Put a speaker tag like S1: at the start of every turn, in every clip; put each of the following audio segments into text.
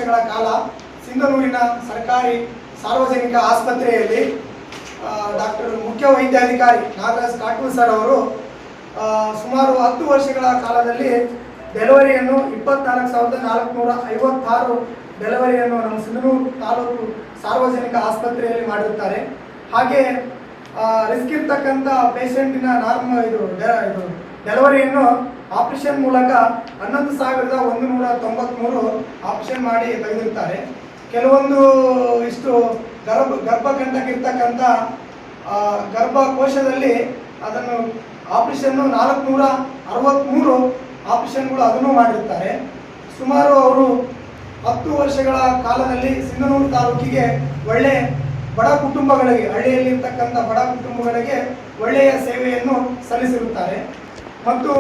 S1: ವರ್ಷಗಳ ಕಾಲ ಸಿಂಧನೂರಿನ ಸರ್ಕಾರಿ ಸಾರ್ವಜನಿಕ ಆಸ್ಪತ್ರೆಯಲ್ಲಿ ಡಾಕ್ಟರ್ ಮುಖ್ಯ ವೈದ್ಯಾಧಿಕಾರಿ ನಾಗರಾಜ್ ಕಾಟೂರ್ ಸರ್ ಅವರು ಸುಮಾರು 10 ವರ್ಷಗಳ ಕಾಲದಲ್ಲಿ ಡೆಲಿವರಿಯನ್ನು 24,456 ಡೆಲಿವರಿಯನ್ನು ನಮ್ಮ ಸಿಂಧನೂರು ತಾಲೂಕು ಸಾರ್ವಜನಿಕ ಆಸ್ಪತ್ರೆಯಲ್ಲಿ ಮಾಡಿರುತ್ತಾರೆ. ಹಾಗೆ ರಿಸ್ಕ್ ಇರ್ತಕ್ಕಂಥ ಪೇಷಂಟಿನ ಡೆಲಿವರಿಯನ್ನು ಆಪರೇಷನ್ ಮೂಲಕ 11,193 ಆಪರೇಷನ್ ಮಾಡಿ ತೆಗೆದಿರ್ತಾರೆ. ಕೆಲವೊಂದು ಇಷ್ಟು ಗರ್ಭಕಂಠಕ್ಕಿರ್ತಕ್ಕಂಥ ಗರ್ಭಕೋಶದಲ್ಲಿ ಅದನ್ನು ಆಪರೇಷನ್ನು 463 ಆಪರೇಷನ್ಗಳು ಅದನ್ನು ಮಾಡಿರ್ತಾರೆ. ಸುಮಾರು ಅವರು 10 ವರ್ಷಗಳ ಕಾಲದಲ್ಲಿ ಸಿಂಧನೂರು ತಾಲೂಕಿಗೆ ಒಳ್ಳೆ ಬಡ ಕುಟುಂಬಗಳಿಗೆ, ಹಳ್ಳಿಯಲ್ಲಿರ್ತಕ್ಕಂಥ ಬಡ ಕುಟುಂಬಗಳಿಗೆ ಒಳ್ಳೆಯ ಸೇವೆಯನ್ನು ಸಲ್ಲಿಸಿರುತ್ತಾರೆ. ಮತ್ತು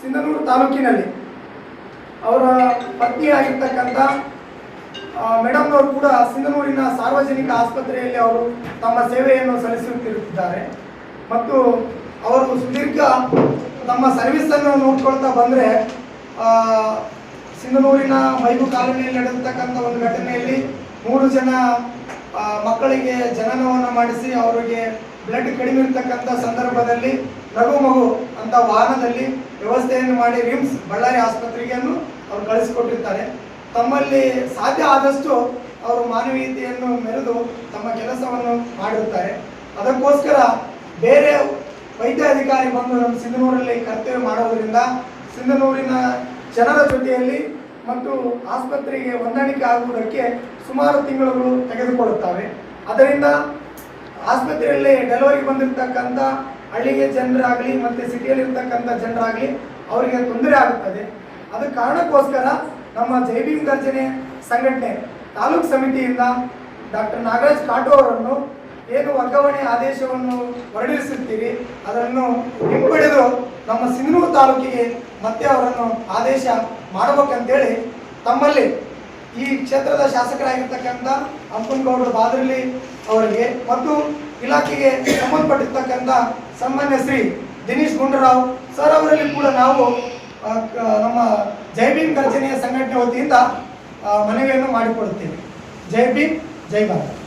S1: ಸಿಂಧನೂರು ತಾಲೂಕಿನಲ್ಲಿ ಅವರ ಪತ್ನಿಯಾಗಿರ್ತಕ್ಕಂಥ ಮೇಡಮ್ನವರು ಕೂಡ ಸಿಂಧನೂರಿನ ಸಾರ್ವಜನಿಕ ಆಸ್ಪತ್ರೆಯಲ್ಲಿ ಅವರು ತಮ್ಮ ಸೇವೆಯನ್ನು ಸಲ್ಲಿಸುತ್ತಿರುತ್ತಿದ್ದಾರೆ. ಮತ್ತು ಅವರು ಸುದೀರ್ಘ ತಮ್ಮ ಸರ್ವಿಸನ್ನು ನೋಡ್ಕೊಳ್ತಾ ಬಂದರೆ ಸಿಂಧನೂರಿನ ಮೈಬು ಕಾಲೋನಿಯಲ್ಲಿ ನಡೆದಿರ್ತಕ್ಕಂಥ ಒಂದು ಘಟನೆಯಲ್ಲಿ 3 ಜನ ಮಕ್ಕಳಿಗೆ ಜನನವನ್ನು ಮಾಡಿಸಿ ಅವರಿಗೆ ಬ್ಲಡ್ ಕಡಿಮೆ ಇರ್ತಕ್ಕಂಥ ಸಂದರ್ಭದಲ್ಲಿ ಲಘು ಮಗು ಅಂತ ವಾಹನದಲ್ಲಿ ವ್ಯವಸ್ಥೆಯನ್ನು ಮಾಡಿ ರಿಮ್ಸ್ ಬಳ್ಳಾರಿ ಆಸ್ಪತ್ರೆಯನ್ನು ಅವರು ಕಳಿಸಿಕೊಟ್ಟಿರ್ತಾರೆ. ತಮ್ಮಲ್ಲಿ ಸಾಧ್ಯ ಆದಷ್ಟು ಅವರು ಮಾನವೀಯತೆಯನ್ನು ಮೆರೆದು ತಮ್ಮ ಕೆಲಸವನ್ನು ಮಾಡಿರುತ್ತಾರೆ. ಅದಕ್ಕೋಸ್ಕರ ಬೇರೆ ವೈದ್ಯಾಧಿಕಾರಿ ಬಂದು ನಮ್ಮ ಸಿಂಧನೂರಲ್ಲಿ ಕರ್ತವ್ಯ ಮಾಡೋದರಿಂದ ಸಿಂಧನೂರಿನ ಜನರ ಜೊತೆಯಲ್ಲಿ ಮತ್ತು ಆಸ್ಪತ್ರೆಗೆ ಹೊಂದಾಣಿಕೆ ಆಗುವುದಕ್ಕೆ ಸುಮಾರು ತಿಂಗಳುಗಳು ತೆಗೆದುಕೊಳ್ಳುತ್ತವೆ. ಅದರಿಂದ ಆಸ್ಪತ್ರೆಯಲ್ಲಿ ಡೆಲಿವರಿಗೆ ಬಂದಿರತಕ್ಕಂಥ ಹಳ್ಳಿಗೆ ಜನರಾಗಲಿ ಮತ್ತು ಸಿಟಿಯಲ್ಲಿರ್ತಕ್ಕಂಥ ಜನರಾಗಲಿ ಅವರಿಗೆ ತೊಂದರೆ ಆಗುತ್ತದೆ. ಅದ ಕಾರಣಕ್ಕೋಸ್ಕರ ನಮ್ಮ ಜೈ ಭೀಮ್ ಗರ್ಜನೆ ಸಂಘಟನೆ ತಾಲೂಕು ಸಮಿತಿಯಿಂದ ಡಾಕ್ಟರ್ ನಾಗರಾಜ್ ಕಾಟೂರ್ ಅವರನ್ನು ಏನು ವರ್ಗಾವಣೆ ಆದೇಶವನ್ನು ಹೊರಡಿಸುತ್ತೀರಿ ಅದನ್ನು ಹಿಂಪಡೆದು ನಮ್ಮ ಸಿಂಧನೂರು ತಾಲೂಕಿಗೆ ಮತ್ತೆ ಅವರನ್ನು ಆದೇಶ ಮಾಡಬೇಕಂತೇಳಿ ತಮ್ಮಲ್ಲಿ ಈ ಕ್ಷೇತ್ರದ ಶಾಸಕರಾಗಿರ್ತಕ್ಕಂಥ ಅಂಪನಗೌಡರು ಬಾದರ್ಲಿ ಅವರಿಗೆ ಮತ್ತು ಇಲಾಖೆಗೆ ಸಂಬಂಧಪಟ್ಟಿರ್ತಕ್ಕಂಥ ಸನ್ಮಾನ್ಯ ಶ್ರೀ ದಿನೇಶ್ ಗುಂಡೂರಾವ್ ಸರ್ ಅವರಲ್ಲಿ ಕೂಡ ನಾವು ನಮ್ಮ ಜೈ ಭೀಮ್ ಗರ್ಜನೆಯ ಸಂಘಟನೆ ವತಿಯಿಂದ ಮನವಿಯನ್ನು ಮಾಡಿಕೊಡುತ್ತೇವೆ. ಜೈ ಭೀಮ್, ಜೈ ಭಾರತ್.